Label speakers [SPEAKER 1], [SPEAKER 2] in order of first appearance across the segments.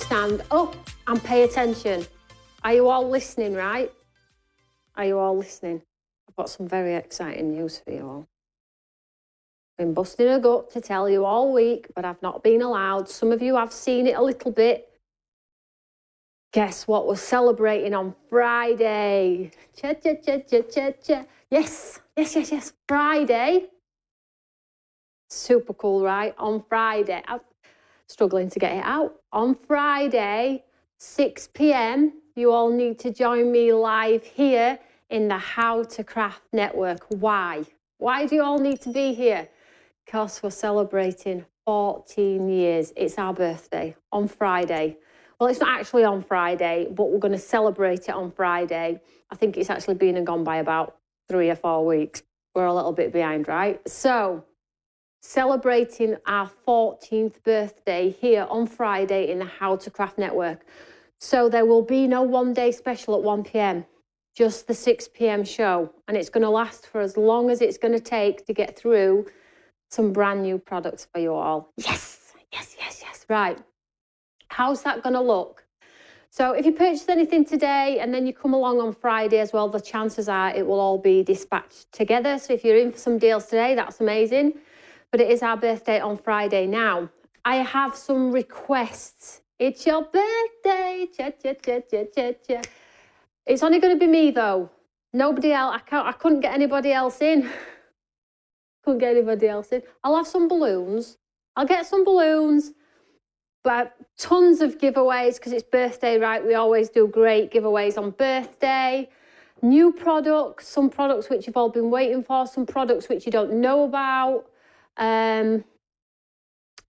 [SPEAKER 1] stand up and pay attention. Are you all listening, right? Are you all listening? I've got some very exciting news for you all. Been busting a gut to tell you all week, but I've not been allowed. Some of you have seen it a little bit. Guess what we're celebrating on Friday? Cha, cha, cha, cha, cha, cha. Yes, Friday. Super cool, right? On Friday. I'm struggling to get it out. On Friday, 6 p.m, you all need to join me live here in the How to Craft Network. Why? Why do you all need to be here? Because we're celebrating 14 years. It's our birthday on Friday. Well, it's not actually on Friday, but we're going to celebrate it on Friday. I think it's actually been and gone by about 3 or 4 weeks. We're a little bit behind, right? So, celebrating our 14th birthday here on Friday in the How to Craft Network. So there will be no one-day special at 1 p.m, just the 6 p.m. show. And it's going to last for as long as it's going to take to get through some brand new products for you all. Yes. Right. How's that going to look? So if you purchase anything today and then you come along on Friday as well, the chances are it will all be dispatched together. So if you're in for some deals today, that's amazing. But it is our birthday on Friday now. I have some requests. It's your birthday. Cha, cha, cha, cha, cha, cha. It's only going to be me though. Nobody else. I couldn't get anybody else in. Couldn't get anybody else in. I'll have some balloons. I'll get some balloons. But tons of giveaways because it's birthday, right? We always do great giveaways on birthday. New products, some products which you've all been waiting for, some products which you don't know about.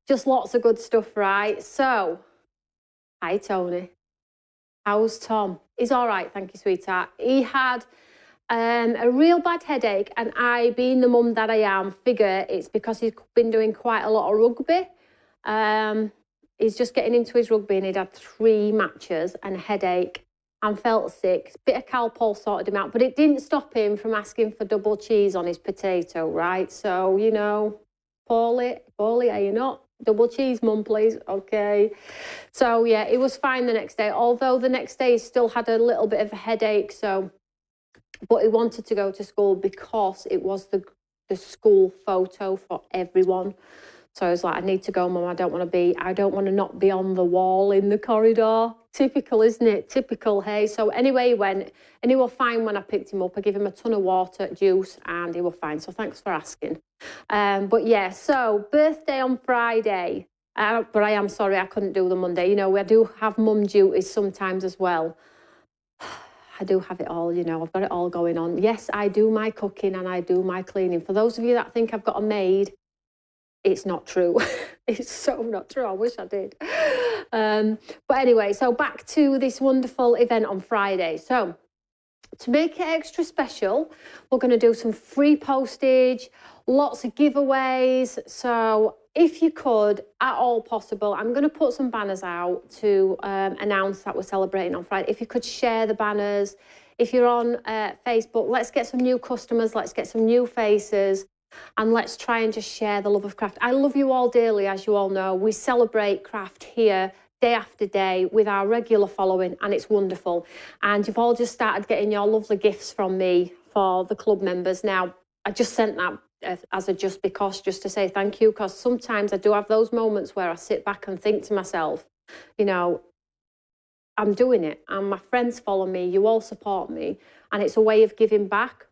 [SPEAKER 1] Just lots of good stuff, right? So, hi Toni. How's Tom? He's all right, thank you, sweetheart. He had a real bad headache, and I, being the mum that I am, figure it's because he's been doing quite a lot of rugby. He's just getting into his rugby and he'd had 3 matches and a headache and felt sick. Bit of Calpol sorted him out, but it didn't stop him from asking for double cheese on his potato, right? So, you know, Paulie, are you not? Double cheese, mum, please. Okay. So, yeah, it was fine the next day, although the next day he still had a little bit of a headache. So, but he wanted to go to school because it was the school photo for everyone. So I was like, I need to go, Mum. I don't want to not be on the wall in the corridor. Typical, isn't it? Typical, hey? So anyway, he went and he was fine when I picked him up. I gave him a ton of water, juice, and he was fine. So thanks for asking. But yeah, so birthday on Friday. But I am sorry I couldn't do the Monday. You know, we do have mum duties sometimes as well. I do have it all, you know. I've got it all going on. Yes, I do my cooking and I do my cleaning. For those of you that think I've got a maid, it's not true. It's so not true. I wish I did. But anyway, so back to this wonderful event on Friday. So to make it extra special, we're going to do some free postage, lots of giveaways. So if you could, at all possible, I'm going to put some banners out to announce that we're celebrating on Friday. If you could share the banners. If you're on Facebook, let's get some new customers. Let's get some new faces. And let's try and just share the love of craft. I love you all dearly, as you all know. We celebrate craft here day after day with our regular following, and it's wonderful. And you've all just started getting your lovely gifts from me for the club members. Now, I just sent that as a just because, just to say thank you, because sometimes I do have those moments where I sit back and think to myself, you know, I'm doing it, and my friends follow me, you all support me, and it's a way of giving back.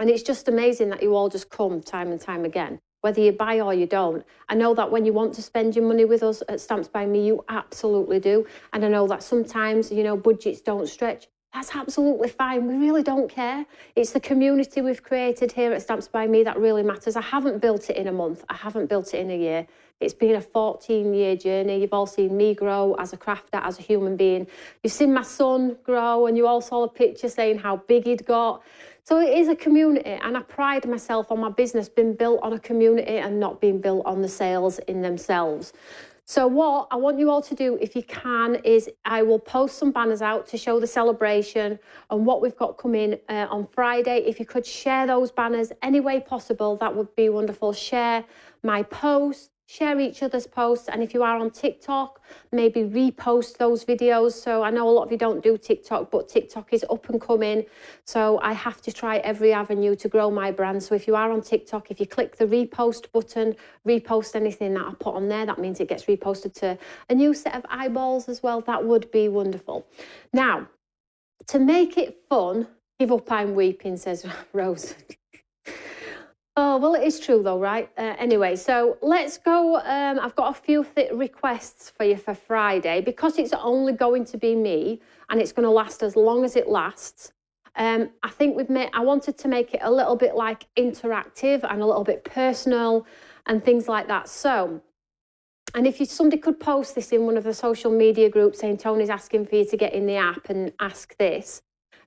[SPEAKER 1] And it's just amazing that you all just come time and time again, whether you buy or you don't. I know that when you want to spend your money with us at Stamps by Me, you absolutely do. And I know that sometimes, you know, budgets don't stretch. That's absolutely fine. We really don't care. It's the community we've created here at Stamps by Me that really matters. I haven't built it in a month. I haven't built it in a year. It's been a 14-year journey. You've all seen me grow as a crafter, as a human being. You've seen my son grow, and you all saw a picture saying how big he'd got. So it is a community, and I pride myself on my business being built on a community and not being built on the sales in themselves. So what I want you all to do, if you can, is I will post some banners out to show the celebration and what we've got coming on Friday. If you could share those banners any way possible, that would be wonderful. Share my post, share each other's posts. And if you are on TikTok, maybe repost those videos. So I know a lot of you don't do TikTok, but TikTok is up and coming. So I have to try every avenue to grow my brand. So if you are on TikTok, if you click the repost button, repost anything that I put on there, that means it gets reposted to a new set of eyeballs as well. That would be wonderful. Now, to make it fun, give up, I'm weeping, says Rose. Oh, well, it is true though, right? Anyway, so let's go. I've got a few requests for you for Friday, because it's only going to be me and it's going to last as long as it lasts. I think I wanted to make it a little bit like interactive and a little bit personal and things like that. So, and if somebody could post this in one of the social media groups saying Tony's asking for you to get in the app and ask this,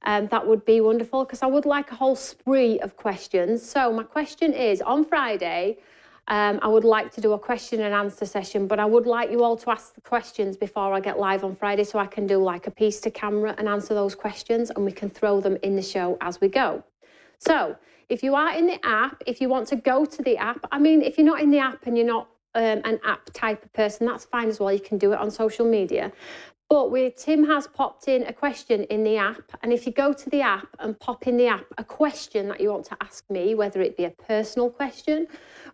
[SPEAKER 1] that would be wonderful, because I would like a whole spree of questions. So my question is, on Friday, I would like to do a question and answer session, but I would like you all to ask the questions before I get live on Friday, so I can do like a piece to camera and answer those questions, and we can throw them in the show as we go. So if you are in the app, if you want to go to the app, I mean, if you're not in the app and you're not an app type of person, that's fine as well. You can do it on social media. But Tim has popped in a question in the app, and if you go to the app and pop in the app a question that you want to ask me, whether it be a personal question,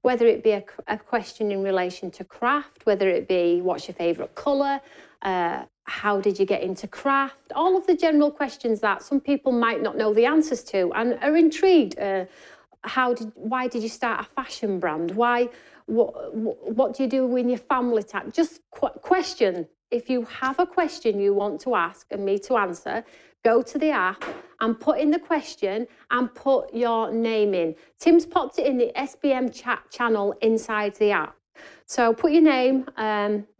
[SPEAKER 1] whether it be a question in relation to craft, whether it be what's your favourite colour, how did you get into craft, all of the general questions that some people might not know the answers to and are intrigued. Why did you start a fashion brand? What do you do in your family time? Just question. If you have a question you want to ask and me to answer, go to the app and put in the question and put your name in. Tim's popped it in the SBM chat channel inside the app. So put your name,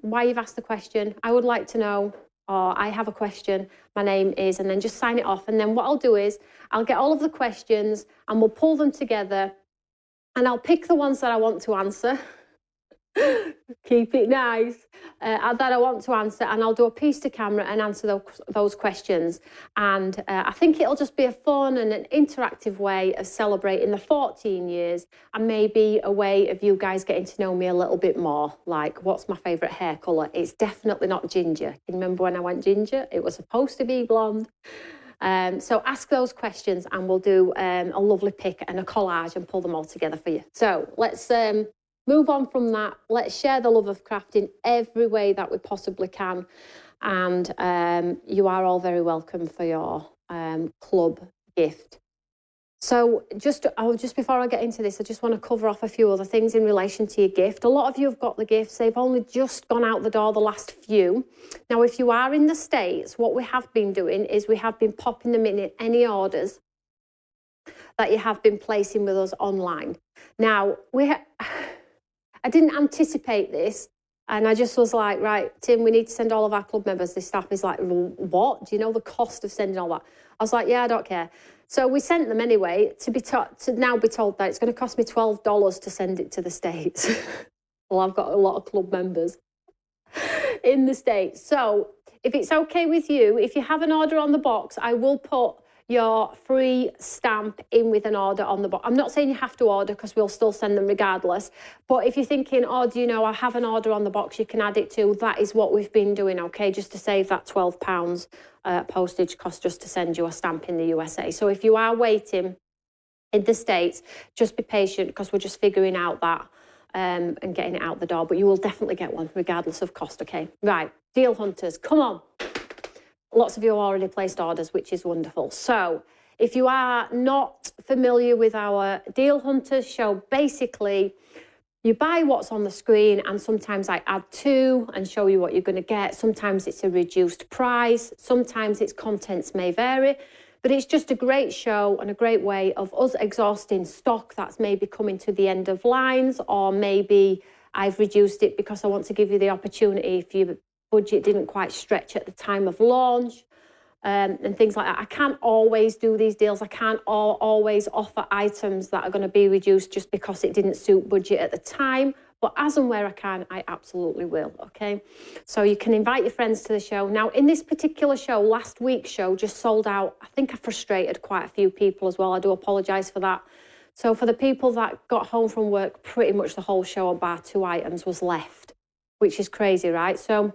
[SPEAKER 1] why you've asked the question, I would like to know, or I have a question, my name is, and then just sign it off. And then what I'll do is I'll get all of the questions and we'll pull them together, and I'll pick the ones that I want to answer. Keep it nice, that I want to answer, and I'll do a piece to camera and answer those questions. And I think it'll just be a fun and an interactive way of celebrating the 14 years, and maybe a way of you guys getting to know me a little bit more. Like, what's my favourite hair colour? It's definitely not ginger. You remember when I went ginger? It was supposed to be blonde. So ask those questions and we'll do a lovely pick and a collage and pull them all together for you. So let's move on from that. Let's share the love of craft in every way that we possibly can. And you are all very welcome for your club gift. So just before I get into this, I just want to cover off a few other things in relation to your gift. A lot of you have got the gifts. They've only just gone out the door, the last few. Now, if you are in the States, what we have been doing is we have been popping them in any orders that you have been placing with us online. Now, I didn't anticipate this, and I just was like, right, Tim, we need to send all of our club members. This staff is like, what? Do you know the cost of sending all that? I was like, yeah, I don't care. So we sent them anyway, to now be told that it's going to cost me $12 to send it to the States. Well, I've got a lot of club members in the States. So if it's okay with you, if you have an order on the box, I will put your free stamp in with an order on the box. I'm not saying you have to order, because we'll still send them regardless. But if you're thinking, oh, do you know, I have an order on the box, you can add it to. That is what we've been doing, okay, just to save that £12 postage cost just to send you a stamp in the USA. So if you are waiting in the States, just be patient, because we're just figuring out that and getting it out the door. But you will definitely get one regardless of cost, okay? Right, deal hunters, come on. Lots of you have already placed orders, which is wonderful. So if you are not familiar with our Deal Hunters show, basically you buy what's on the screen, and sometimes I add to and show you what you're going to get. Sometimes it's a reduced price. Sometimes its contents may vary. But it's just a great show and a great way of us exhausting stock that's maybe coming to the end of lines, or maybe I've reduced it because I want to give you the opportunity if you budget didn't quite stretch at the time of launch, and things like that. I can't always do these deals. I can't always offer items that are going to be reduced just because it didn't suit budget at the time. But as and where I can, I absolutely will, okay? So you can invite your friends to the show. Now, in this particular show, last week's show just sold out. I think I frustrated quite a few people as well. I do apologise for that. So for the people that got home from work, pretty much the whole show bar 2 items was left, which is crazy, right? So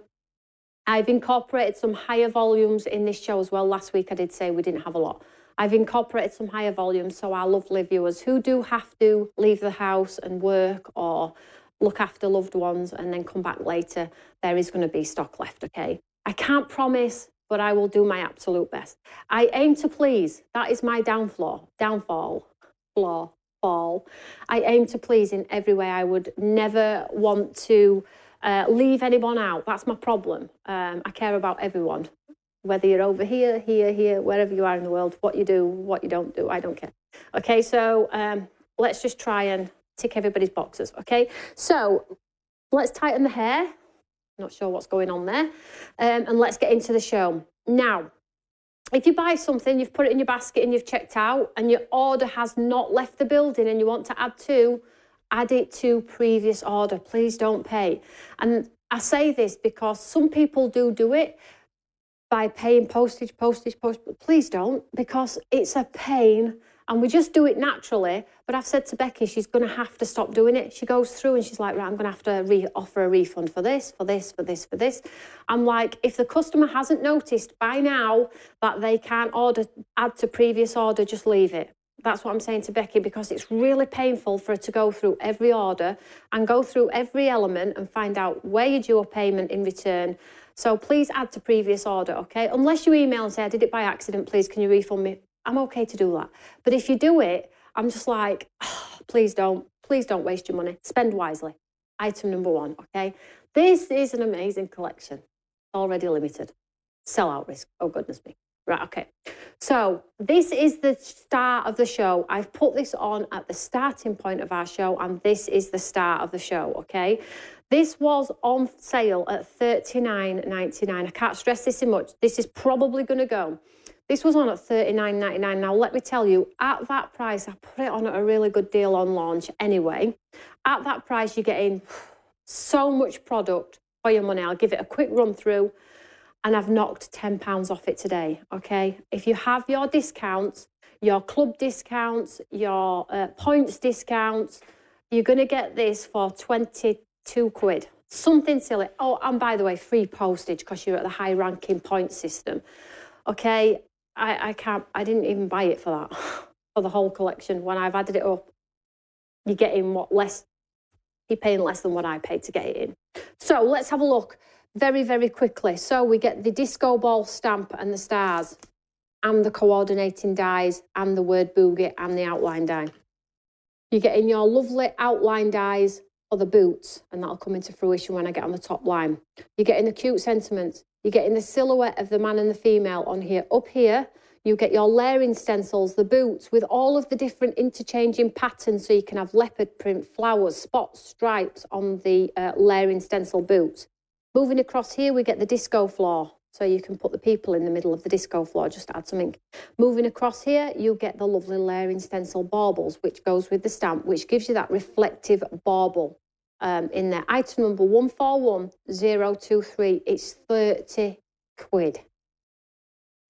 [SPEAKER 1] I've incorporated some higher volumes in this show as well. Last week I did say we didn't have a lot. I've incorporated some higher volumes, so our lovely viewers who do have to leave the house and work or look after loved ones and then come back later, there is going to be stock left, okay? I can't promise, but I will do my absolute best. I aim to please. That is my downfall. I aim to please in every way. I would never want to leave anyone out. That's my problem. I care about everyone. Whether you're over here, wherever you are in the world, what you do, what you don't do, I don't care. Okay, so let's just try and tick everybody's boxes, okay? So let's tighten the hair. Not sure what's going on there. And let's get into the show. Now, if you buy something, you've put it in your basket and you've checked out and your order has not left the building and you want to add it to previous order. Please don't pay. And I say this because some people do it by paying postage. Please don't, because it's a pain and we just do it naturally. But I've said to Becky, she's going to have to stop doing it. She goes through and she's like, right, I'm going to have to offer a refund for this. I'm like, if the customer hasn't noticed by now that they can't add to previous order, just leave it. That's what I'm saying to Becky, because it's really painful for her to go through every order and go through every element and find out where you do a payment in return. So please add to previous order, okay? Unless you email and say, I did it by accident, please, can you refund me? I'm okay to do that. But if you do it, I'm just like, oh, please don't waste your money. Spend wisely. Item number 1, okay? This is an amazing collection. Already limited. Sellout risk. Oh, goodness me. Right, okay. So this is the start of the show. I've put this on at the starting point of our show, and this is the start of the show, okay? This was on sale at $39.99. I can't stress this much. This is probably going to go. This was on at $39.99. Now, let me tell you, at that price, I put it on at a really good deal on launch anyway. At that price, you're getting so much product for your money. I'll give it a quick run through, and I've knocked £10 off it today, okay? If you have your discounts, your club discounts, your points discounts, you're going to get this for 22 quid. Something silly. Oh, and by the way, free postage because you're at the high ranking point system. Okay, I didn't even buy it for that, for the whole collection. When I've added it up, you're getting you're paying less than what I paid to get it in. So let's have a look very, very quickly. So we get the disco ball stamp and the stars and the coordinating dies and the word boogie and the outline die. You're getting your lovely outline dies for the boots, and that'll come into fruition when I get on the top line. You're getting the cute sentiments. You're getting the silhouette of the man and the female on here. Up here, you get your layering stencils, the boots with all of the different interchanging patterns, so you can have leopard print, flowers, spots, stripes on the layering stencil boots. Moving across here, we get the disco floor, so you can put the people in the middle of the disco floor just to add some ink. Moving across here, you get the lovely layering stencil baubles, which goes with the stamp, which gives you that reflective bauble. In there. Item number 141023. It's 30 quid.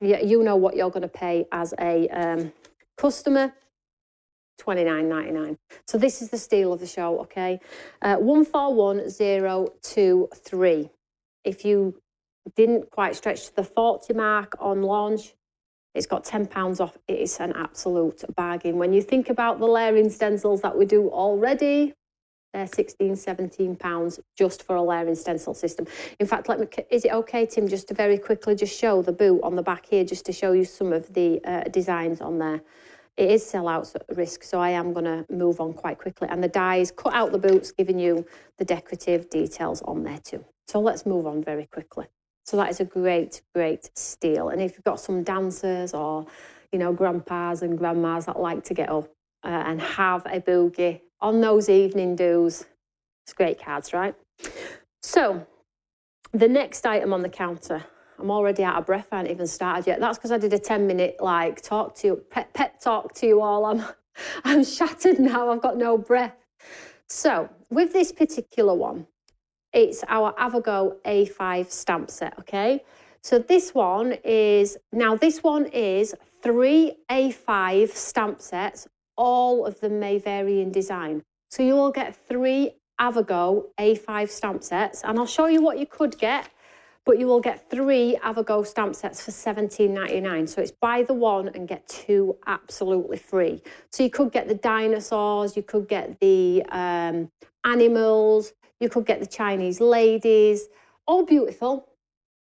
[SPEAKER 1] Yeah, you know what you're going to pay as a customer. $29.99. So this is the steal of the show, okay? 141023. If you didn't quite stretch to the 40 mark on launch, it's got £10 off. It is an absolute bargain. When you think about the layering stencils that we do already, they're £16-17 just for a layering stencil system. In fact, is it okay, Tim, just to very quickly just show the boot on the back here, just to show you some of the designs on there? It is sellout risk, so I am going to move on quite quickly. And the dies, cut out the boots, giving you the decorative details on there too. So let's move on very quickly. So that is a great, great steal. And if you've got some dancers or, you know, grandpas and grandmas that like to get up and have a boogie on those evening do's, it's great cards, right? So the next item on the counter, I'm already out of breath. I haven't even started yet. That's because I did a 10-minute talk to you, pep talk to you all. I'm shattered now. I've got no breath. So with this particular one, it's our Avogo A5 stamp set, okay? So this one is 3 A5 stamp sets, all of them may vary in design. So you will get 3 Avogo A5 stamp sets, and I'll show you what you could get, but you will get 3 Avogo stamp sets for $17.99. So it's buy the one and get 2 absolutely free. So you could get the dinosaurs, you could get the animals, you could get the Chinese ladies, all beautiful.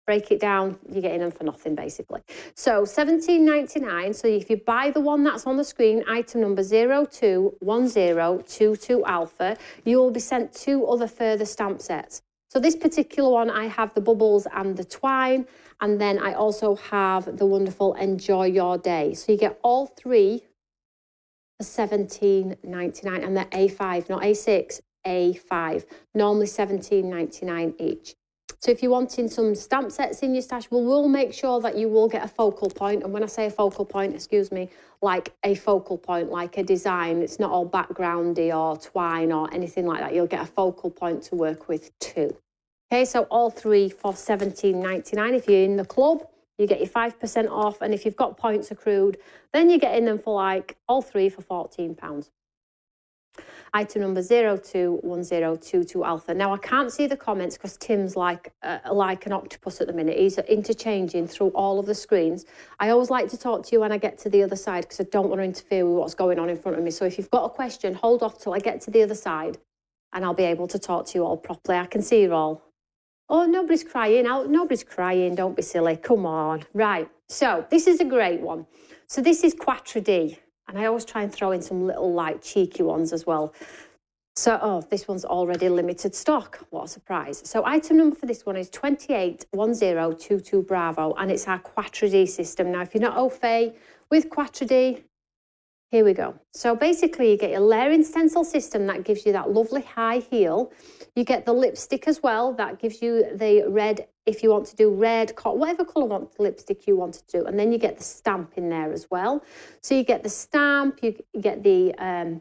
[SPEAKER 1] Break it down, you're getting them for nothing basically. So $17.99. So if you buy the one that's on the screen, item number 021022 Alpha, you will be sent 2 other further stamp sets. So this particular one, I have the bubbles and the twine, and then I also have the wonderful Enjoy Your Day. So you get all 3 for $17.99, and they're A5, not A6, A5. Normally $17.99 each. So if you're wanting some stamp sets in your stash, we'll make sure that you will get a focal point. And when I say a focal point, excuse me, like a focal point, like a design. It's not all backgroundy or twine or anything like that. You'll get a focal point to work with too. Okay, so all 3 for $17.99. If you're in the club, you get your 5% off. And if you've got points accrued, then you're getting them for like all 3 for £14. Item number 021022 Alpha. Now, I can't see the comments because Tim's like an octopus at the minute. He's interchanging through all of the screens. I always like to talk to you when I get to the other side because I don't want to interfere with what's going on in front of me. So if you've got a question, hold off till I get to the other side and I'll be able to talk to you all properly. I can see you all. Oh, nobody's crying out. Nobody's crying. Don't be silly. Come on. Right. So this is a great one. So this is Quatre D. And I always try and throw in some little like cheeky ones as well. So, oh, this one's already limited stock. What a surprise. So item number for this one is 281022 Bravo, and it's our Quatre D system. Now, if you're not au fait with Quatre D, here we go. So basically you get your layering stencil system that gives you that lovely high heel. You get the lipstick as well. That gives you the red, if you want to do red, whatever colour lipstick you want to do. And then you get the stamp in there as well. So you get the stamp, you get the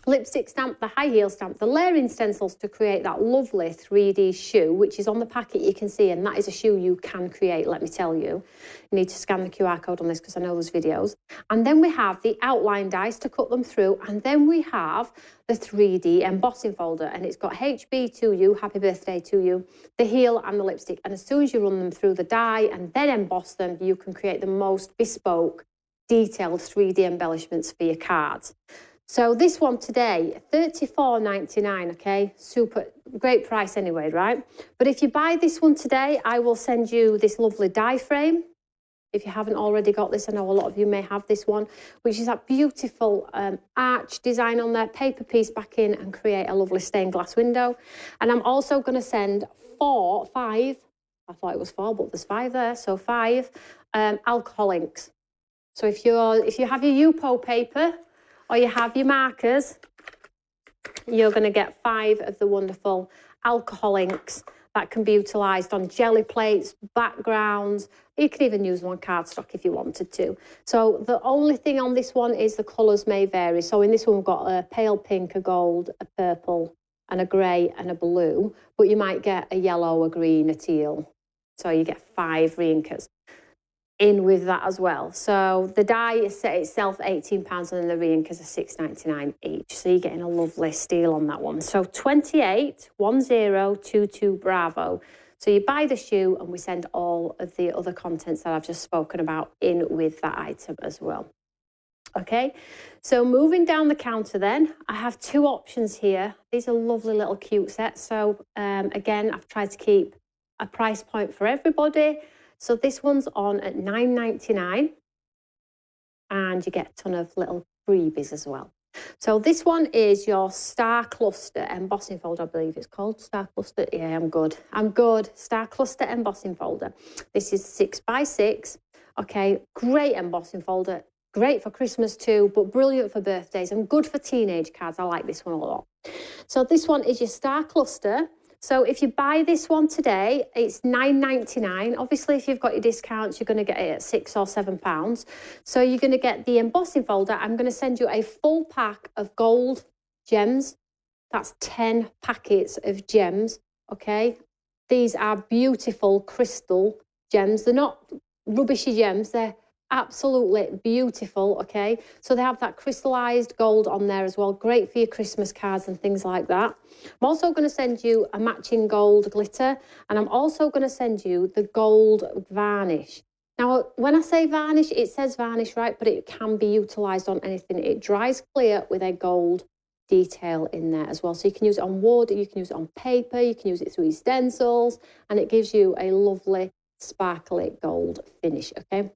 [SPEAKER 1] lipstick stamp, the high heel stamp, the layering stencils to create that lovely 3D shoe, which is on the packet you can see, and that is a shoe you can create, let me tell you. You need to scan the QR code on this because I know there's videos. And then we have the outline dies to cut them through, and then we have the 3D embossing folder, and it's got HB to you, happy birthday to you, the heel and the lipstick. And as soon as you run them through the die and then emboss them, you can create the most bespoke, detailed 3D embellishments for your cards. So this one today, $34.99, okay? Super, great price anyway, right? But if you buy this one today, I will send you this lovely die frame. If you haven't already got this, I know a lot of you may have this one, which is that beautiful arch design on there, paper piece back in and create a lovely stained glass window. And I'm also going to send 5, I thought it was 4, but there's 5 there, so 5 alcohol inks. So if you have your Yupo paper, or you have your markers, you're going to get 5 of the wonderful alcohol inks that can be utilised on jelly plates, backgrounds. You can even use them on cardstock if you wanted to. So the only thing on this one is the colours may vary. So in this one, we've got a pale pink, a gold, a purple, and a grey and a blue. But you might get a yellow, a green, a teal. So you get 5 reinkers in with that as well. So the die is set itself £18 and then the reinkers are $6.99 each. So you're getting a lovely steal on that one. So 281022 Bravo. So you buy the shoe and we send all of the other contents that I've just spoken about in with that item as well. Okay, so moving down the counter then, I have 2 options here. These are lovely little cute sets. So again, I've tried to keep a price point for everybody. So this one's on at $9.99 and you get a ton of little freebies as well. So this one is your Star Cluster embossing folder, I believe it's called. Star Cluster, yeah, I'm good. Star Cluster embossing folder. This is 6x6. Okay, great embossing folder. Great for Christmas too, but brilliant for birthdays and good for teenage cards. I like this one a lot. So this one is your Star Cluster. So if you buy this one today, it's $9.99. Obviously, if you've got your discounts, you're going to get it at £6 or £7. So you're going to get the embossing folder. I'm going to send you a full pack of gold gems. That's 10 packets of gems, okay? These are beautiful crystal gems. They're not rubbishy gems. They're Absolutely beautiful, okay? So they have that crystallized gold on there as well. Great for your Christmas cards and things like that. I'm also going to send you a matching gold glitter, and I'm also going to send you the gold varnish. Now, when I say varnish, it says varnish, right? But it can be utilised on anything. It dries clear with a gold detail in there as well. So you can use it on wood, you can use it on paper, you can use it through your stencils, and it gives you a lovely sparkly gold finish, okay?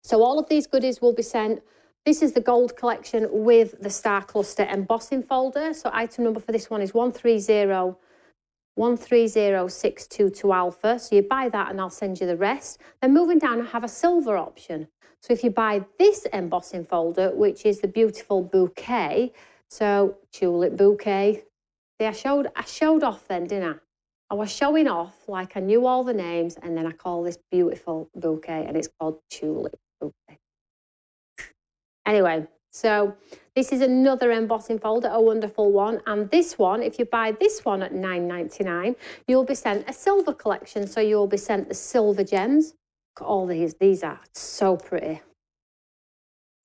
[SPEAKER 1] So all of these goodies will be sent. This is the gold collection with the star cluster embossing folder. So item number for this one is 130622 alpha. So you buy that and I'll send you the rest. Then moving down, I have a silver option. So if you buy this embossing folder, which is the beautiful bouquet, so tulip bouquet. See, I showed off then, didn't I? I was showing off like I knew all the names, and then I call this beautiful bouquet, and it's called tulip. Okay. Anyway, so this is another embossing folder, a wonderful one. And this one, if you buy this one at $9.99, you'll be sent a silver collection. So you'll be sent the silver gems. Look at all these are so pretty.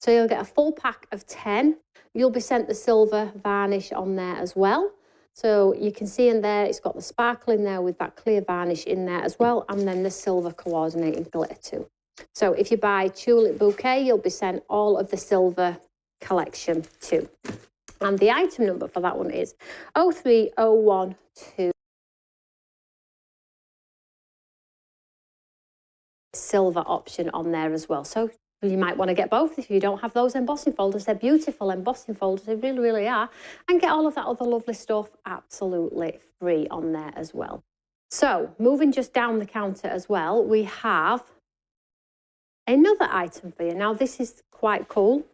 [SPEAKER 1] So you'll get a full pack of 10. You'll be sent the silver varnish on there as well. So you can see in there, it's got the sparkle in there with that clear varnish in there as well. And then the silver coordinating glitter too. So if you buy tulip bouquet, you'll be sent all of the silver collection too. And the item number for that one is 03012. Silver option on there as well. So you might want to get both if you don't have those embossing folders. They're beautiful embossing folders. They really, really are. And get all of that other lovely stuff absolutely free on there as well. So moving just down the counter as well, we have another item for you. Now, this is quite cool.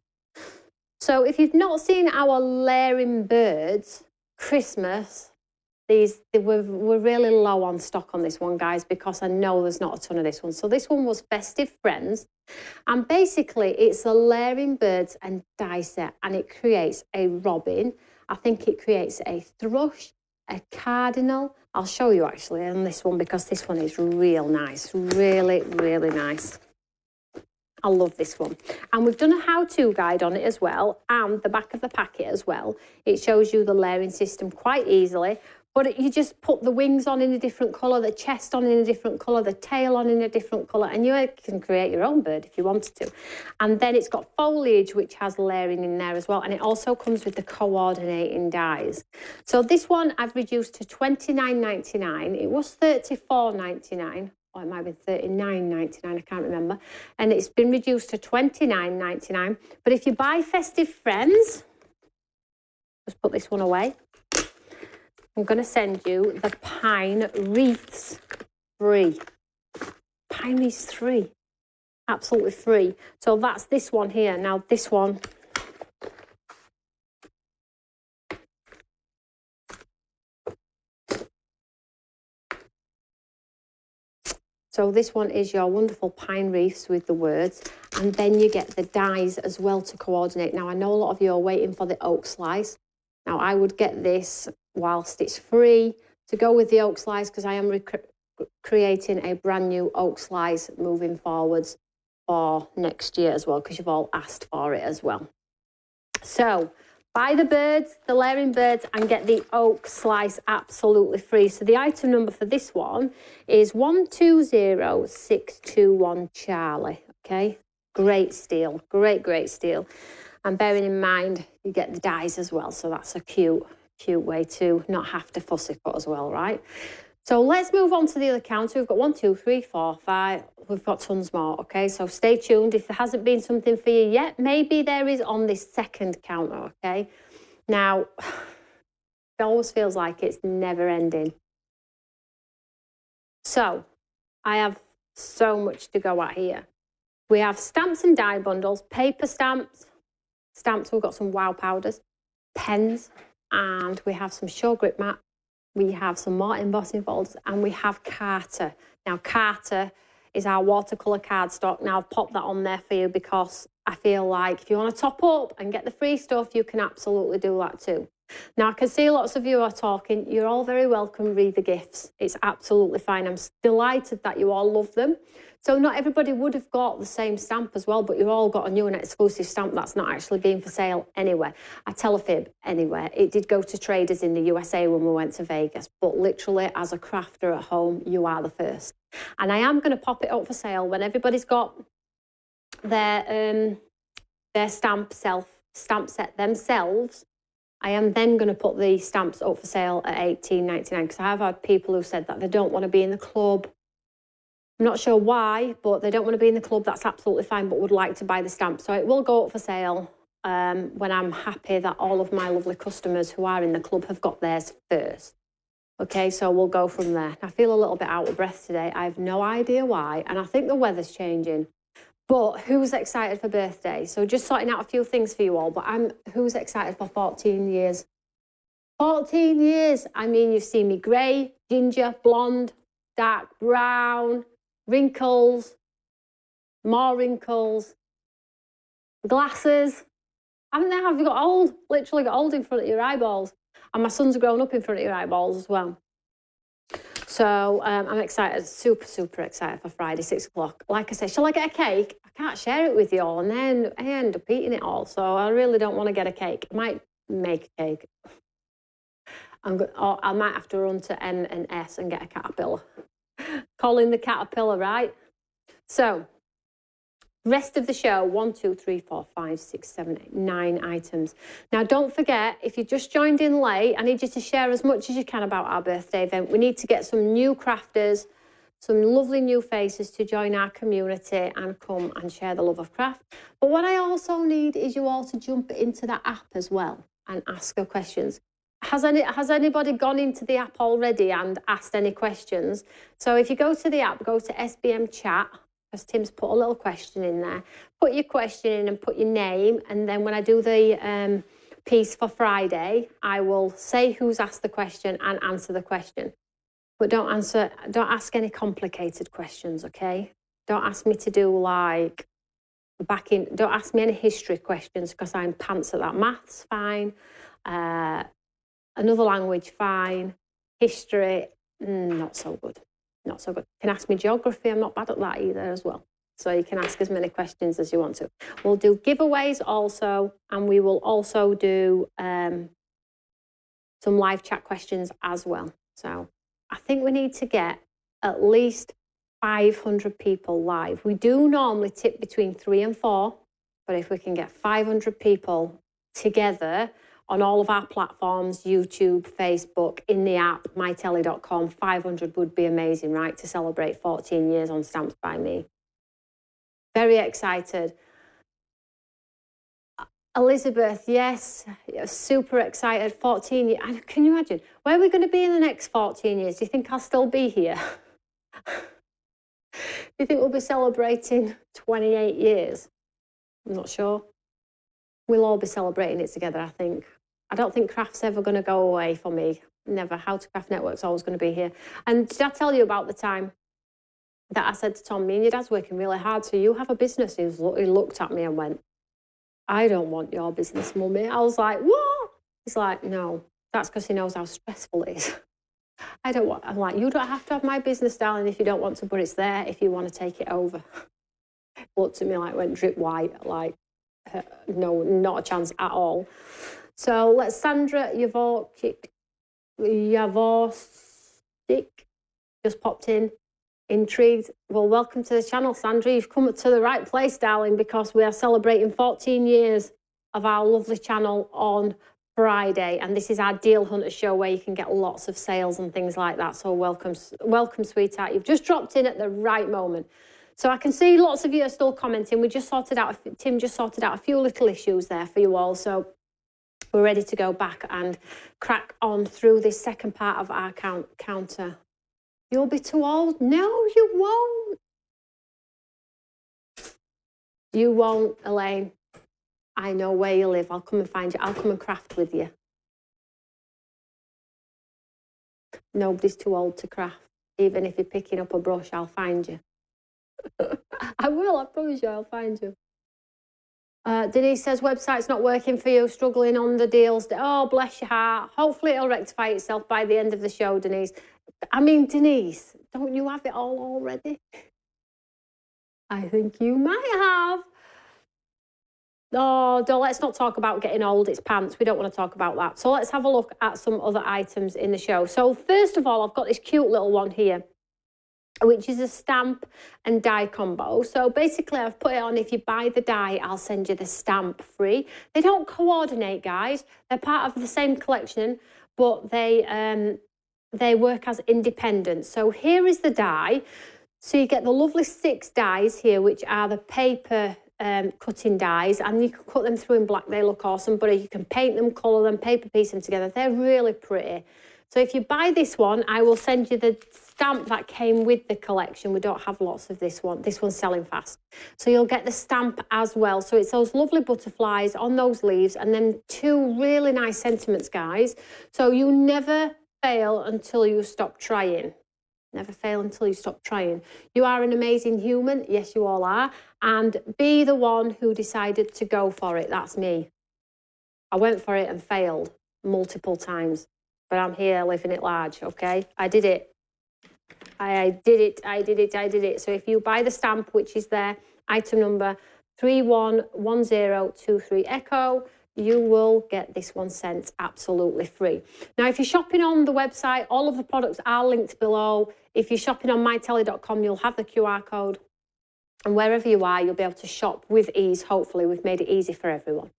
[SPEAKER 1] So if you've not seen our Layering Birds Christmas, we're really low on stock on this one, guys, because I know there's not a ton of this one. So this one was Festive Friends. And basically, it's a Layering Birds and die set. And it creates a robin. I think it creates a thrush, a cardinal. I'll show you actually on this one because this one is real nice. Really, really nice. I love this one. And we've done a how-to guide on it as well, and the back of the packet as well. It shows you the layering system quite easily, but you just put the wings on in a different colour, the chest on in a different colour, the tail on in a different colour, and you can create your own bird if you wanted to. And then it's got foliage, which has layering in there as well, and it also comes with the coordinating dies. So this one I've reduced to $29.99. It was $34.99. Or it might be $39.99, I can't remember. And it's been reduced to $29.99. But if you buy Festive Friends, just put this one away. I'm going to send you the Pine Wreaths free. Pine Wreaths free. Absolutely free. So that's this one here. Now this one, so this one is your wonderful pine wreaths with the words, and then you get the dies as well to coordinate. Now, I know a lot of you are waiting for the oak slice. Now, I would get this whilst it's free to go with the oak slice because I am creating a brand new oak slice moving forwards for next year as well because you've all asked for it as well. So buy the birds, the Layering Birds, and get the oak slice absolutely free. So the item number for this one is 120621 Charlie. Okay, great steal, great steal. And bearing in mind, you get the dies as well. So that's a cute way to not have to fussy cut as well, right? So let's move on to the other counter. We've got 1, 2, 3, 4, 5. We've got tons more, okay? So stay tuned. If there hasn't been something for you yet, maybe there is on this second counter, okay? Now, it always feels like it's never ending. So I have so much to go at here. We have stamps and die bundles, paper stamps. We've got some wow powders, pens, and we have some Sure Grip mat. We have some more embossing folders, and we have Carter. Now, Carter is our watercolour cardstock. Now, I've popped that on there for you because I feel like if you want to top up and get the free stuff, you can absolutely do that too. Now, I can see lots of you are talking. You're all very welcome. Read the gifts. It's absolutely fine. I'm delighted that you all love them. So not everybody would have got the same stamp as well, but you've all got a new and exclusive stamp that's not actually being for sale anywhere. I tell a fib anywhere. It did go to traders in the USA when we went to Vegas, but literally as a crafter at home, you are the first. And I am going to pop it up for sale when everybody's got their stamp set themselves. I am then going to put the stamps up for sale at $18.99 because I have had people who said that they don't want to be in the club. I'm not sure why, but they don't want to be in the club. That's absolutely fine, but would like to buy the stamp. So it will go up for sale when I'm happy that all of my lovely customers who are in the club have got theirs first. Okay, so we'll go from there. I feel a little bit out of breath today. I have no idea why, and I think the weather's changing. But who's excited for birthday? So just sorting out a few things for you all, but who's excited for 14 years? 14 years. I mean, you've seen me grey, ginger, blonde, dark brown, wrinkles, more wrinkles, glasses. Haven't they? Have you got old? Literally got old in front of your eyeballs. And my son's grown up in front of your eyeballs as well. So I'm excited, super, super excited for Friday, 6 o'clock. Like I say, shall I get a cake? I can't share it with you all, and then I end up eating it all. So I really don't want to get a cake. I might make a cake. Or I might have to run to M&S and get a caterpillar. Calling the caterpillar, right? So, rest of the show, 1, 2, 3, 4, 5, 6, 7, 8, 9 items. Now, don't forget, if you just joined in late, I need you to share as much as you can about our birthday event. We need to get some new crafters, some lovely new faces to join our community and come and share the love of craft. But what I also need is you all to jump into that app as well and ask your questions. Has anybody gone into the app already and asked any questions? So if you go to the app, go to SBM chat, because Tim's put a little question in there. Put your question in and put your name, and then when I do the piece for Friday, I will say who's asked the question and answer the question. But don't ask any complicated questions, okay? Don't ask me to do like don't ask me any history questions because I'm pants at that. Maths, fine. Another language, fine. History, not so good. Not so good. You can ask me geography. I'm not bad at that either as well. So you can ask as many questions as you want to. We'll do giveaways also, and we will also do some live chat questions as well. So I think we need to get at least 500 people live. We do normally tip between 3 and 4, but if we can get 500 people together on all of our platforms, YouTube, Facebook, in the app, mytelly.com, 500 would be amazing, right, to celebrate 14 years on Stamps by Me. Very excited. Elizabeth, yes, super excited, 14 years. Can you imagine? Where are we going to be in the next 14 years? Do you think I'll still be here? Do you think we'll be celebrating 28 years? I'm not sure. We'll all be celebrating it together, I think. I don't think craft's ever going to go away for me. Never. How to Craft Network's always going to be here. And did I tell you about the time that I said to Tom, me and your dad's working really hard, so you have a business? He looked at me and went, I don't want your business, mummy. I was like, what? He's like, no, that's because he knows how stressful it is. I'm like, you don't have to have my business, darling, if you don't want to, but it's there if you want to take it over. Looked at me like, went drip white, like, no, not a chance at all. So let's Sandra Javorczyk just popped in, intrigued. Well, welcome to the channel, Sandra. You've come to the right place, darling, because we are celebrating 14 years of our lovely channel on Friday, and this is our Deal Hunter show where you can get lots of sales and things like that. So welcome, sweetheart. You've just dropped in at the right moment. So I can see lots of you are still commenting. Tim just sorted out a few little issues there for you all. So we're ready to go back and crack on through this second part of our counter. You'll be too old? No, you won't. You won't, Elaine. I know where you live. I'll come and find you. I'll come and craft with you. Nobody's too old to craft. Even if you're picking up a brush, I'll find you. I will, I promise you, I'll find you. Denise says, website's not working for you, struggling on the deals. Oh, bless your heart. Hopefully it'll rectify itself by the end of the show, Denise. I mean, Denise, don't you have it all already? I think you might have. Oh, let's not talk about getting old. It's pants. We don't want to talk about that. So let's have a look at some other items in the show. So first of all, I've got this cute little one here, which is a stamp and die combo. So basically I've put it on, if you buy the die, I'll send you the stamp free. They don't coordinate, guys. They're part of the same collection, but they work as independent. So here is the die. So you get the lovely 6 dies here, which are the paper cutting dies, and you can cut them through in black. They look awesome, but you can paint them, colour them, paper piece them together. They're really pretty. So if you buy this one, I will send you the stamp that came with the collection. We don't have lots of this one. This one's selling fast. So you'll get the stamp as well. So it's those lovely butterflies on those leaves, and then 2 really nice sentiments, guys. So you never fail until you stop trying. Never fail until you stop trying. You are an amazing human. Yes, you all are. And be the one who decided to go for it. That's me. I went for it and failed multiple times. But I'm here living it large, okay? I did it. I did it. So if you buy the stamp, which is there, item number 311023 Echo, you will get this one sent absolutely free. Now, if you're shopping on the website, all of the products are linked below. If you're shopping on mytelly.com, you'll have the QR code. And wherever you are, you'll be able to shop with ease. Hopefully, we've made it easy for everyone.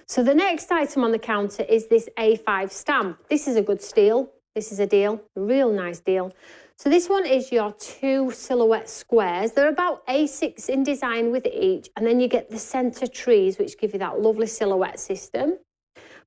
[SPEAKER 1] So the next item on the counter is this A5 stamp. This is a good steal. This is a deal, a real nice deal. So this one is your 2 silhouette squares. They're about A6 in design with each, and then you get the centre trees, which give you that lovely silhouette system.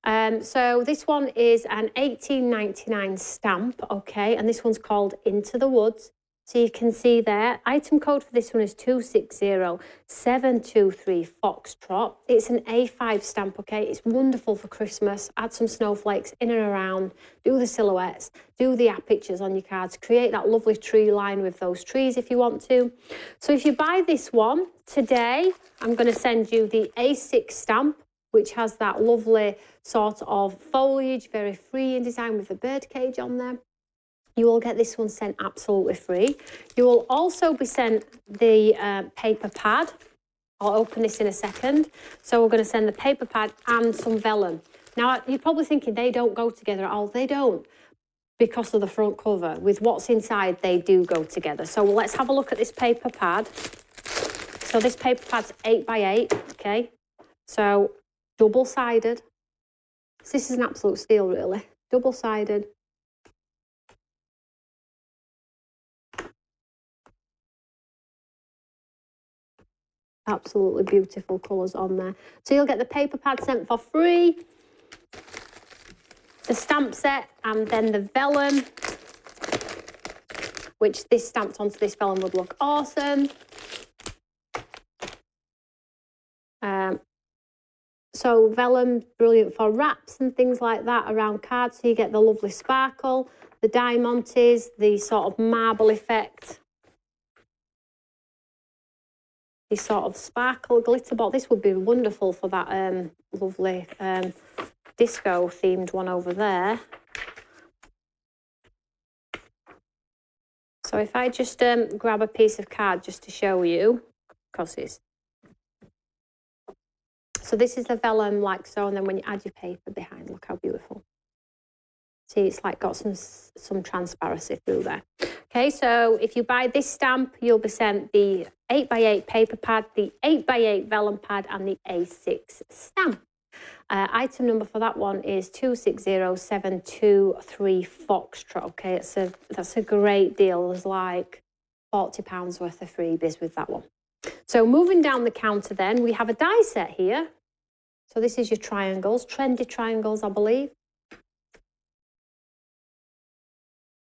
[SPEAKER 1] So this one is an $18.99 stamp, okay, and this one's called Into the Woods. So you can see there, item code for this one is 260723 Foxtrot. It's an A5 stamp, okay? It's wonderful for Christmas. Add some snowflakes in and around, do the silhouettes, do the pictures on your cards, create that lovely tree line with those trees if you want to. So if you buy this one today, I'm going to send you the A6 stamp, which has that lovely sort of foliage, very free in design with a bird cage on there. You will get this one sent absolutely free. You will also be sent the paper pad. I'll open this in a second. So we're going to send the paper pad and some vellum. Now, you're probably thinking they don't go together at all. They don't, because of the front cover. With what's inside, they do go together. So let's have a look at this paper pad. So this paper pad's 8x8, okay? So double-sided. This is an absolute steal, really. Double-sided. Absolutely beautiful colours on there. So you'll get the paper pad sent for free, the stamp set, and then the vellum, which this stamped onto this vellum would look awesome. So vellum, brilliant for wraps and things like that around cards. So you get the lovely sparkle, the diamantes, the sort of marble effect. This sort of sparkle glitter ball. This would be wonderful for that lovely disco themed one over there. So if I just grab a piece of card just to show you, because it's... So this is the vellum like so, and then when you add your paper behind, look how beautiful. See, it's like got some transparency through there. Okay, so if you buy this stamp, you'll be sent the 8x8 paper pad, the 8x8 vellum pad, and the A6 stamp. Item number for that one is 260723 Foxtrot. Okay, that's a great deal. There's like £40 worth of freebies with that one. So moving down the counter then, we have a die set here. So this is your triangles, trendy triangles, I believe.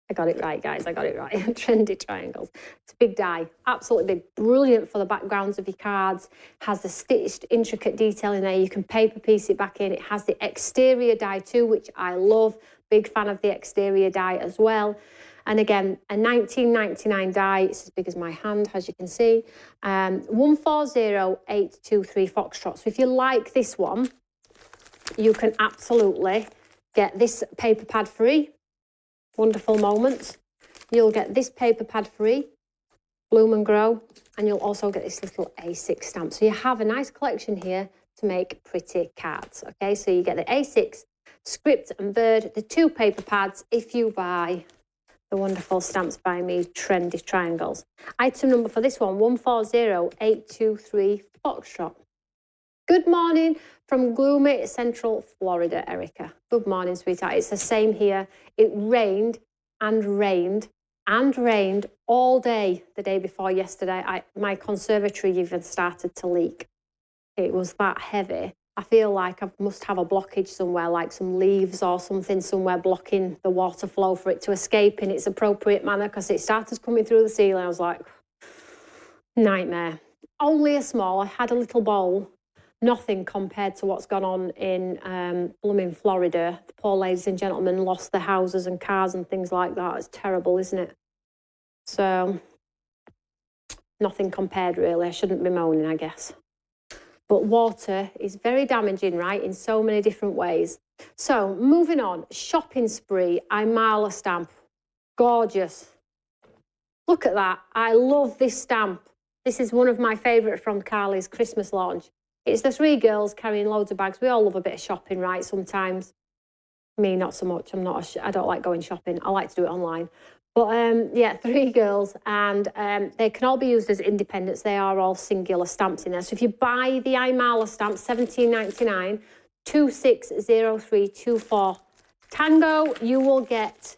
[SPEAKER 1] I got it right, guys. I got it right. Trendy triangles. It's a big die. Absolutely big. Brilliant for the backgrounds of your cards. Has the stitched, intricate detail in there. You can paper piece it back in. It has the exterior die too, which I love. Big fan of the exterior die as well. And again, a 19.99 die. It's as big as my hand, as you can see. 140823 Foxtrot. So if you like this one, you can absolutely get this paper pad free. Wonderful Moments. You'll get this paper pad free, Bloom and Grow, and you'll also get this little A6 stamp. So you have a nice collection here to make pretty cards. Okay, so you get the A6 script and bird, the 2 paper pads if you buy the wonderful Stamps by Me trendy triangles. Item number for this one, 140823 Foxtrot. Good morning from gloomy Central Florida, Erica. Good morning, sweetheart. It's the same here. It rained and rained and rained all day the day before yesterday. My conservatory even started to leak. It was that heavy. I feel like I must have a blockage somewhere, like some leaves or something somewhere blocking the water flow for it to escape in its appropriate manner, because it started coming through the ceiling. I was like, nightmare. Only a small. I had a little bowl. Nothing compared to what's gone on in blooming Florida. The poor ladies and gentlemen lost their houses and cars and things like that. It's terrible, isn't it? So, nothing compared, really. I shouldn't be moaning, I guess. But water is very damaging, right, in so many different ways. So, moving on. Shopping spree. Imala stamp. Gorgeous. Look at that. I love this stamp. This is one of my favourite from Carly's Christmas launch. It's the 3 girls carrying loads of bags. We all love a bit of shopping, right, sometimes. Me, not so much. I don't like going shopping. I like to do it online. But, yeah, 3 girls, and they can all be used as independents. They are all singular stamps in there. So if you buy the Imala stamp, $17.99, 260324 Tango, you will get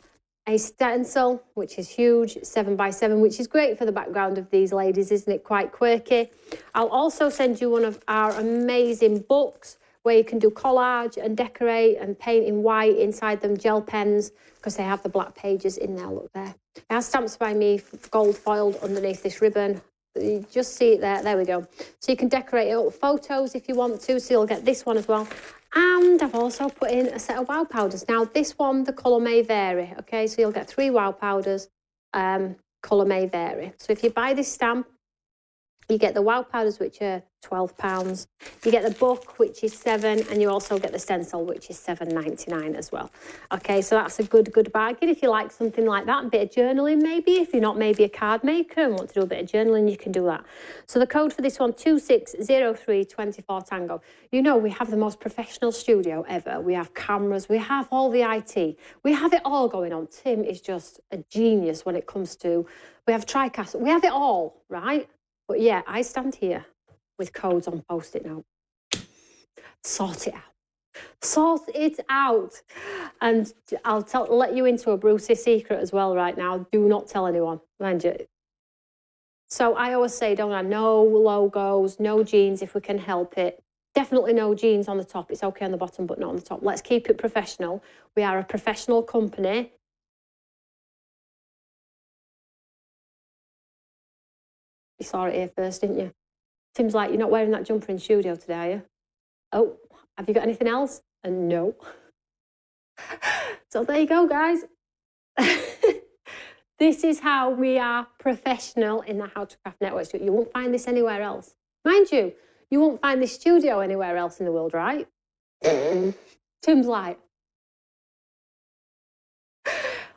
[SPEAKER 1] a stencil, which is huge, 7x7, which is great for the background of these ladies, isn't it? Quite quirky. I'll also send you one of our amazing books where you can do collage and decorate and paint in white inside them, gel pens, because they have the black pages in there. Look there. It has Stamps by Me gold foiled underneath this ribbon. You just see it there. There we go. So you can decorate it up with photos if you want to. So you'll get this one as well. And I've also put in a set of wow powders. Now, this one, the colour may vary, okay? So you'll get 3 wow powders, colour may vary. So if you buy this stamp, you get the wow powders, which are £12. You get the book, which is £7, and you also get the stencil, which is $7.99 as well. Okay, so that's a good bargain if you like something like that. A bit of journaling, maybe. If you're not maybe a card maker and want to do a bit of journaling, you can do that. So the code for this one, 260324 Tango. You know, we have the most professional studio ever. We have cameras, we have all the IT. We have it all going on. Tim is just a genius when it comes to, we have TriCast, we have it all, right? But yeah, I stand here with codes on Post-it note. Sort it out. Sort it out. And I'll let you into a Brucey secret as well right now. Do not tell anyone, mind you. So I always say, don't I, no logos, no jeans if we can help it. Definitely no jeans on the top. It's okay on the bottom, but not on the top. Let's keep it professional. We are a professional company. You saw it here first, didn't you? Tim's like, you're not wearing that jumper in studio today, are you? Oh, have you got anything else? And no. So there you go, guys. This is how we are professional in the How to Craft Network. You won't find this anywhere else. Mind you, you won't find this studio anywhere else in the world, right? Tim's like,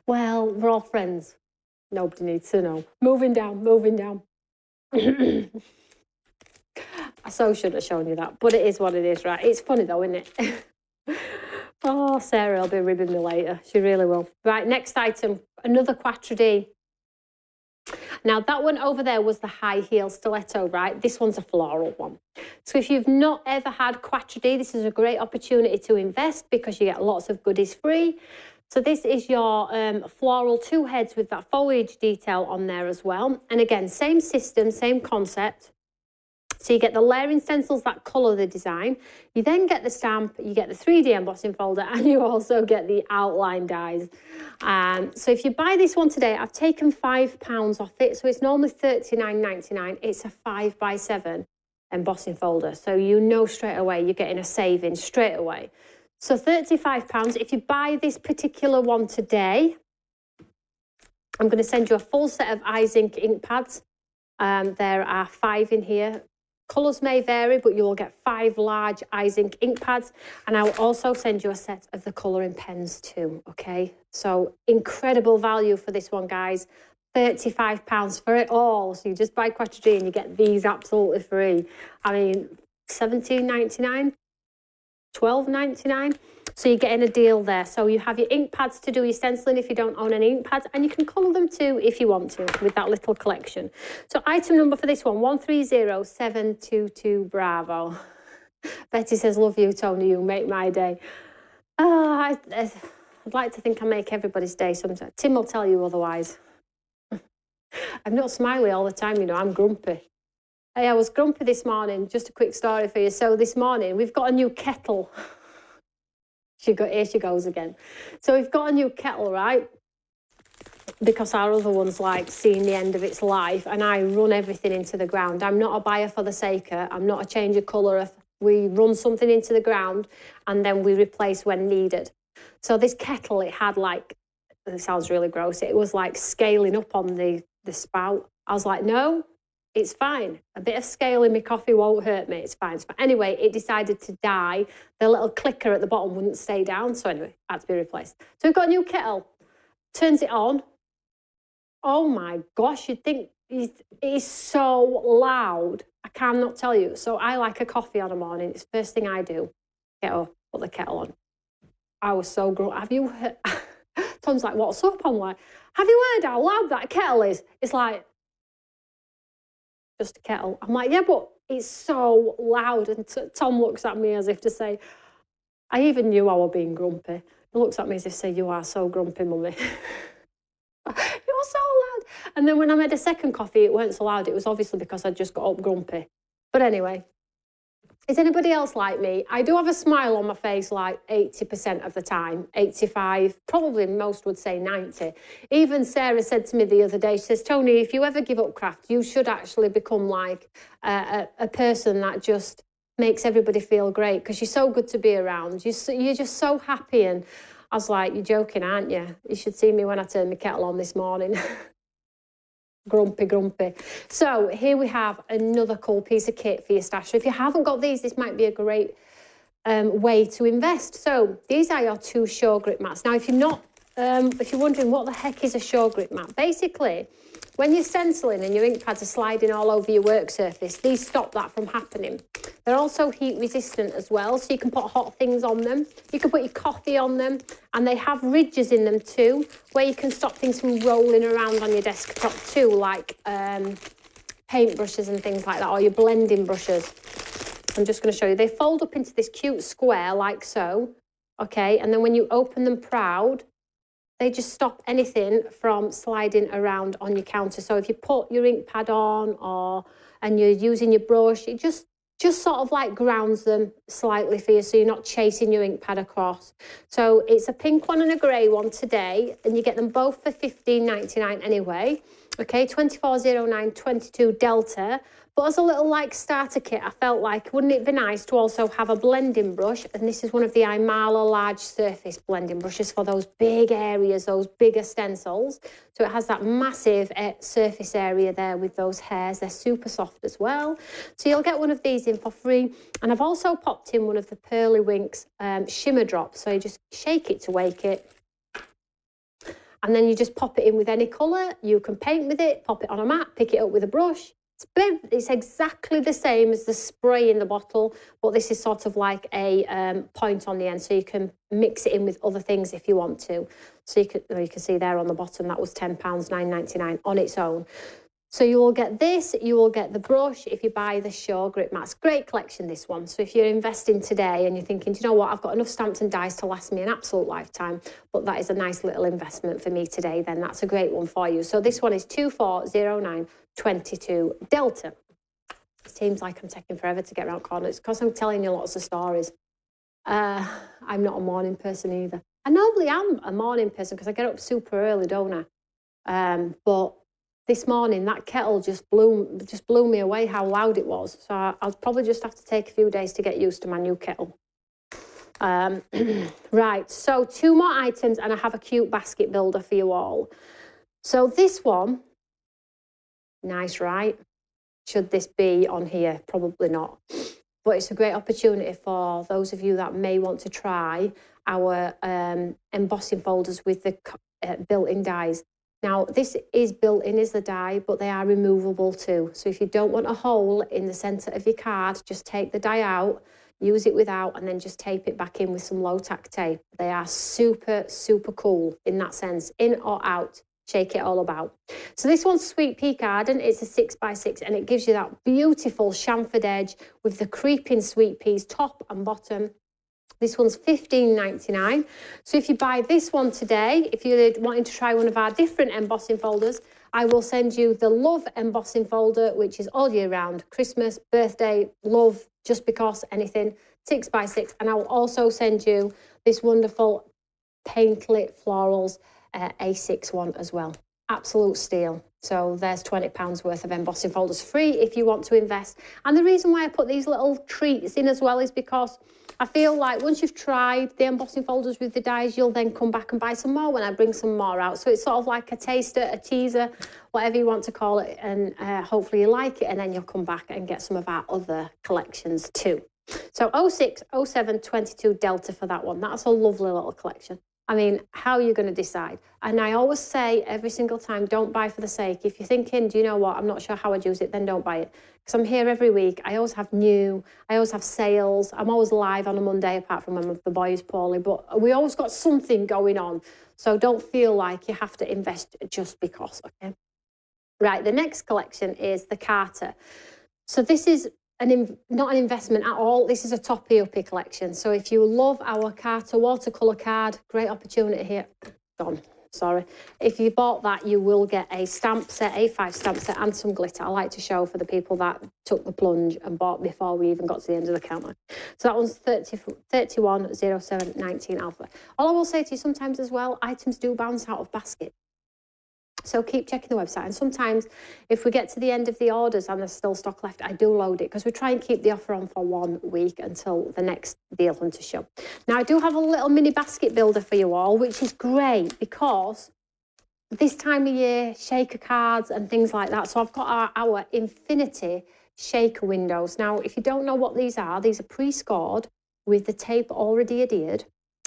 [SPEAKER 1] well, we're all friends. Nobody needs to know. Moving down. I so should have shown you that, but it is what it is, right? It's funny though, isn't it? Oh, Sarah will be ribbing me later. She really will. Right, next item, another Quatre D. Now, that one over there was the high heel stiletto, right? This one's a floral one. So if you've not ever had Quatre D, this is a great opportunity to invest because you get lots of goodies free. So this is your floral 2 heads with that foliage detail on there as well. And again, same system, same concept. So you get the layering stencils that colour the design. You then get the stamp, you get the 3D embossing folder, and you also get the outline dies. So if you buy this one today, I've taken £5 off it. So it's normally $39.99. It's a 5x7 embossing folder. So you know straight away you're getting a saving straight away. So £35. If you buy this particular one today, I'm going to send you a full set of iZink ink pads. There are 5 in here. Colours may vary, but you will get 5 large iZink ink pads. And I will also send you a set of the colouring pens too, okay? So incredible value for this one, guys. £35 for it all. So you just buy Quattro and you get these absolutely free. I mean, £17.99, £12.99. So you're getting a deal there. So you have your ink pads to do your stenciling if you don't own any ink pads, and you can colour them too if you want to with that little collection. So item number for this one, 130722, bravo. Betty says, love you, Toni, you make my day. Oh, I'd like to think I make everybody's day sometimes. Tim will tell you otherwise. I'm not smiley all the time, you know, I'm grumpy. Hey, I was grumpy this morning. Just a quick story for you. So this morning, we've got a new kettle. Here she goes again. So we've got a new kettle, right? Because our other one's like seeing the end of its life, and I run everything into the ground. I'm not a buyer for the sake of, I'm not a change of colour. We run something into the ground and then we replace when needed. So this kettle, it had like, it sounds really gross, it was like scaling up on the spout. I was like, no, it's fine. A bit of scale in my coffee won't hurt me. It's fine. It's fine. Anyway, it decided to die. The little clicker at the bottom wouldn't stay down. So anyway, it had to be replaced. So we've got a new kettle. Turns it on. Oh my gosh, you'd think it is so loud. I cannot tell you. So I like a coffee on a morning. It's the first thing I do. Get up, put the kettle on. I was so grumpy. Have you heard? Tom's like, what's up? I'm like, have you heard how loud that kettle is? It's like, just a kettle. I'm like, yeah, but it's so loud. And Tom looks at me as if to say, I even knew I was being grumpy. He looks at me as if to say, you are so grumpy, mummy. It was so loud. And then when I made a second coffee, it weren't so loud. It was obviously because I just got up grumpy. But anyway, is anybody else like me? I do have a smile on my face like 80% of the time, 85, probably most would say 90. Even Sarah said to me the other day, she says, Toni, if you ever give up craft, you should actually become like a person that just makes everybody feel great, because you're so good to be around. You're just so happy. And I was like, you're joking, aren't you? You should see me when I turned my kettle on this morning. Grumpy. So here we have another cool piece of kit for your stash. So if you haven't got these, this might be a great way to invest. So these are your 2 show grip mats. Now, if you're wondering what the heck is a show grip mat, basically, when you're stenciling and your ink pads are sliding all over your work surface, these stop that from happening. They're also heat resistant as well, so you can put hot things on them. You can put your coffee on them, and they have ridges in them too, where you can stop things from rolling around on your desktop too, like paint brushes and things like that, or your blending brushes. I'm just going to show you. They fold up into this cute square like so, okay? And then when you open them proud, they just stop anything from sliding around on your counter. So if you put your ink pad on and you're using your brush, it just sort of like grounds them slightly for you, so you're not chasing your ink pad across. So it's a pink one and a grey one today, and you get them both for £15.99 anyway. Okay, 240922 Delta. But as a little like starter kit, I felt like, wouldn't it be nice to also have a blending brush? And this is one of the Imala large surface blending brushes for those big areas, those bigger stencils. So it has that massive surface area there with those hairs. They're super soft as well. So you'll get one of these in for free. And I've also popped in one of the Pearly Winks shimmer drops. So you just shake it to wake it. And then you just pop it in with any colour. You can paint with it, pop it on a mat, pick it up with a brush. It's exactly the same as the spray in the bottle, but this is sort of like a point on the end, so you can mix it in with other things if you want to. So you can see there on the bottom, that was £10, $9.99 on its own. So you will get this, you will get the brush if you buy the show grip mats. Great collection, this one. So if you're investing today and you're thinking, do you know what, I've got enough stamps and dies to last me an absolute lifetime, but that is a nice little investment for me today, then that's a great one for you. So this one is 240922 Delta. It seems like I'm taking forever to get around corners because I'm telling you lots of stories. I'm not a morning person either. I normally am a morning person because I get up super early, don't I? But this morning, that kettle just blew me away how loud it was. So I'll probably just have to take a few days to get used to my new kettle. Right, so 2 more items and I have a cute basket builder for you all. So this one, nice, right? Should this be on here? Probably not. But it's a great opportunity for those of you that may want to try our embossing folders with the built-in dies. Now, this is built in as the die, but they are removable too. So if you don't want a hole in the centre of your card, just take the die out, use it without, and then just tape it back in with some low-tack tape. They are super, super cool in that sense, in or out. Shake it all about. So this one's Sweet Pea Garden. It's a 6x6 and it gives you that beautiful chamfered edge with the creeping sweet peas top and bottom. This one's $15.99. So if you buy this one today, if you're wanting to try one of our different embossing folders, I will send you the Love embossing folder, which is all year round, Christmas, birthday, love, just because, anything, 6x6. And I will also send you this wonderful Paintlit Florals A6 one as well. Absolute steal. So there's £20 worth of embossing folders free if you want to invest. And the reason why I put these little treats in as well is because I feel like once you've tried the embossing folders with the dies, you'll then come back and buy some more when I bring some more out. So it's sort of like a taster, a teaser, whatever you want to call it. And hopefully you like it. And then you'll come back and get some of our other collections too. So 06, 07, 22 Delta for that one. That's a lovely little collection. I mean, how are you going to decide? And I always say every single time, don't buy for the sake. If you're thinking, do you know what, I'm not sure how I'd use it, then don't buy it. Because I'm here every week. I always have new, I always have sales. I'm always live on a Monday, apart from when the boy is poorly. But we always got something going on. So don't feel like you have to invest just because, okay? Right, the next collection is the Carter. So this is not an investment at all. This is a toppy-uppy collection. So if you love our Carter watercolour card, great opportunity here. Gone, sorry. If you bought that, you will get a stamp set, A5 stamp set, and some glitter. I like to show for the people that took the plunge and bought before we even got to the end of the counter. So that one's 310719 alpha. All I will say to you sometimes as well, items do bounce out of basket. So keep checking the website. And sometimes if we get to the end of the orders and there's still stock left, I do load it because we try and keep the offer on for 1 week until the next Deal Hunter show. Now, I do have a little mini basket builder for you all, which is great because this time of year, shaker cards and things like that. So I've got our Infinity shaker windows. Now, if you don't know what these are pre-scored with the tape already adhered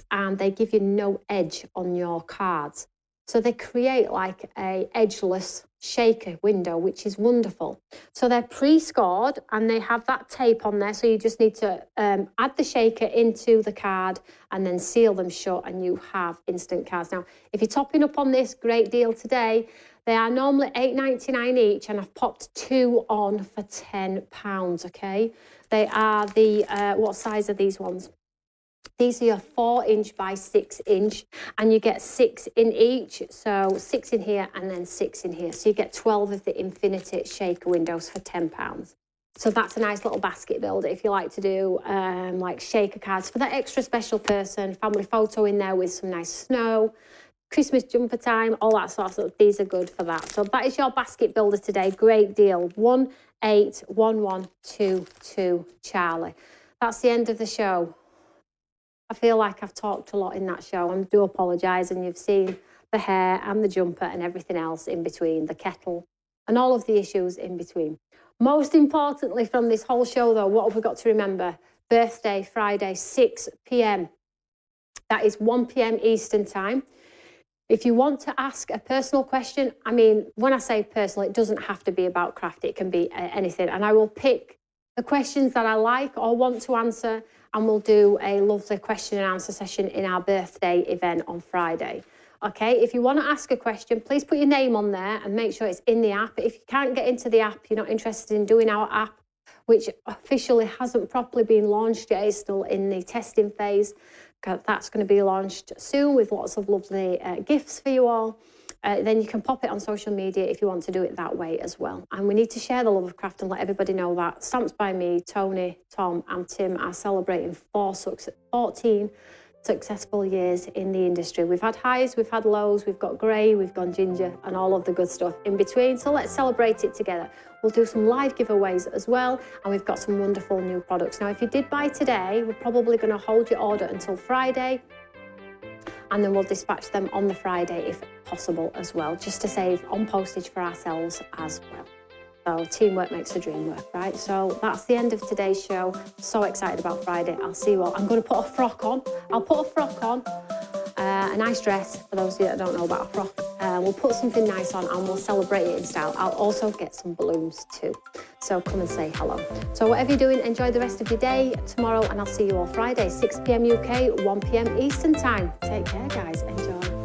[SPEAKER 1] and they give you no edge on your cards. So they create like a edgeless shaker window, which is wonderful. So they're pre-scored and they have that tape on there. So you just need to add the shaker into the card and then seal them shut and you have instant cards. Now, if you're topping up on this great deal today, they are normally $8.99 each and I've popped 2 on for £10, okay? They are the, what size are these ones? These are your 4" by 6" and you get 6 in each. So 6 in here and then 6 in here. So you get 12 of the Infinity shaker windows for £10. So that's a nice little basket builder if you like to do like shaker cards for that extra special person, family photo in there with some nice snow, Christmas jumper time, all that sort of stuff. These are good for that. So that is your basket builder today. Great deal. 181122 Charlie. That's the end of the show. I feel like I've talked a lot in that show. I do apologise, and you've seen the hair and the jumper and everything else in between, the kettle and all of the issues in between. Most importantly from this whole show though, what have we got to remember? Birthday Friday, 6 p.m. That is 1 p.m. Eastern time. If you want to ask a personal question, I mean, when I say personal, it doesn't have to be about craft. It can be anything. And I will pick the questions that I like or want to answer, and we'll do a lovely question and answer session in our birthday event on Friday. Okay, if you want to ask a question, please put your name on there and make sure it's in the app. If you can't get into the app, you're not interested in doing our app, which officially hasn't properly been launched yet, it's still in the testing phase. That's going to be launched soon with lots of lovely gifts for you all. Then you can pop it on social media if you want to do it that way as well. And we need to share the love of craft and let everybody know that Stamps by Me, Toni, Tom and Tim are celebrating 14 successful years in the industry. We've had highs, we've had lows, we've got grey, we've gone ginger and all of the good stuff in between. So let's celebrate it together. We'll do some live giveaways as well, and we've got some wonderful new products. Now, if you did buy today, we're probably going to hold your order until Friday. and then we'll dispatch them on the Friday if possible as well, just to save on postage for ourselves as well. So teamwork makes the dream work, right? So that's the end of today's show. So excited about Friday. I'll see you all. I'm going to put a frock on. I'll put a frock on, a nice dress, for those of you that don't know about a frock. We'll put something nice on and we'll celebrate it in style. I'll also get some balloons too. So come and say hello. So whatever you're doing, enjoy the rest of your day tomorrow, and I'll see you all Friday, 6 p.m. UK, 1 p.m. Eastern time. Take care, guys. Enjoy.